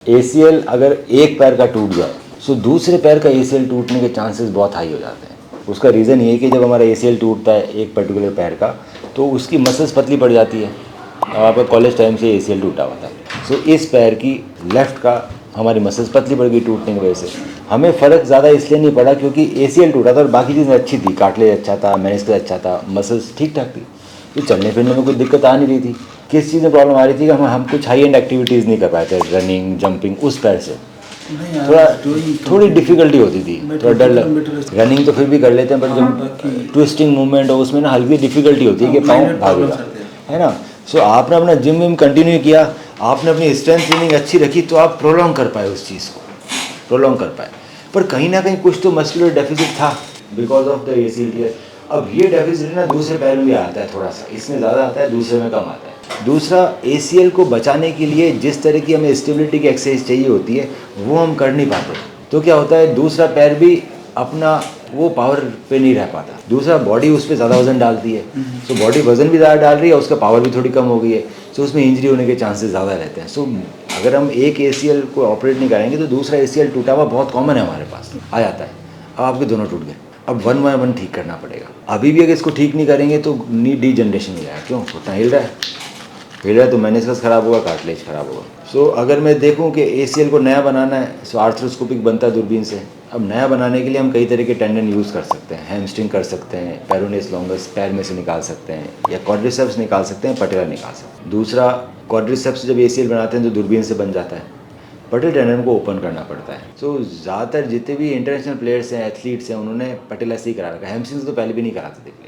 ACL अगर एक पैर का टूट जाए तो दूसरे पैर का एसीएल टूटने के चांसेस बहुत हाई हो जाते हैं। उसका रीज़न ये है कि जब हमारा एसीएल टूटता है एक पर्टिकुलर पैर का तो उसकी मसल्स पतली पड़ जाती है। अब आपका कॉलेज टाइम से एसीएल टूटा हुआ था, सो इस पैर की लेफ़्ट का हमारी मसल्स पतली पड़ गई टूटने की वजह से। हमें फ़र्क ज़्यादा इसलिए नहीं पड़ा क्योंकि एसीएल टूटा था और बाकी चीज़ें अच्छी थी, कार्टिलेज अच्छा था, मेनिस्कस अच्छा था, मसल्स ठीक ठाक थी, तो चलने फिरने में कोई दिक्कत आ नहीं रही थी। किस चीज़ में प्रॉब्लम आ रही थी कि हम कुछ हाई एंड एक्टिविटीज़ नहीं कर पाए थे, रनिंग जंपिंग, उस पैर से थोड़ी डिफ़िकल्टी होती थी, थोड़ा डर लग। रनिंग तो फिर भी कर लेते हैं, बट जब ट्विस्टिंग मूवमेंट हो उसमें ना हल्की डिफ़िकल्टी होती है कि पाँव भागेगा, है ना। सो आपने अपना जिम विम कंटिन्यू किया, आपने अपनी स्ट्रेंथ ट्रेनिंग अच्छी रखी, तो आप प्रोलॉन्ग कर पाए उस चीज़ को, प्रोलॉन्ग कर पाए। पर कहीं ना कहीं कुछ तो मस्कुलर डेफिसिट था because of the ACL tear. अब ये डेफिसिट ना दूसरे पैर में भी आता है, थोड़ा सा इसमें ज़्यादा आता है, दूसरे में कम आता है। दूसरा, एसीएल को बचाने के लिए जिस तरह की हमें स्टेबिलिटी की एक्सरसाइज चाहिए होती है वो हम कर नहीं पाते, तो क्या होता है दूसरा पैर भी अपना वो पावर पे नहीं रह पाता। दूसरा, बॉडी उस पर ज़्यादा वजन डालती है, सो बॉडी वजन भी ज़्यादा डाल रही है, उसका पावर भी थोड़ी कम हो गई है, सो उसमें इंजरी होने के चांसेस ज़्यादा रहते हैं। सो अगर हम एक एसीएल को ऑपरेट नहीं करेंगे तो दूसरा एसीएल टूटा हुआ बहुत कॉमन है, हमारे पास आ जाता है। अब आपके दोनों टूट गए, अब वन बाय वन ठीक करना पड़ेगा। अभी भी अगर इसको ठीक नहीं करेंगे तो नी डीजनरेशन हो जाएगा। क्यों? घुटना हिल रहा है तो मेनिस्कस खराब होगा, कार्टिलेज खराब होगा। सो अगर मैं देखूं कि एसीएल को नया बनाना है, सो आर्थ्रोस्कोपिक बनता है दूरबीन से। अब नया बनाने के लिए हम कई तरह के टेंडन यूज़ कर सकते हैं, हैमस्ट्रिंग कर सकते हैं, पेरोनेस लॉन्गस पैर में से निकाल सकते हैं, या क्वाड्रिसेप्स निकाल सकते हैं, पटेला निकाल सकते हैं। दूसरा, क्वाड्रिसेप्स जब एसीएल बनाते हैं तो दूरबीन से बन जाता है, पटेल टेंडन को ओपन करना पड़ता है। सो ज़्यादातर जितने भी इंटरनेशनल प्लेयर्स हैं, एथलीट्स हैं, उन्होंने पटेला से ही करा रखा है। हैमस्ट्रिंग तो पहले भी नहीं कराते थे।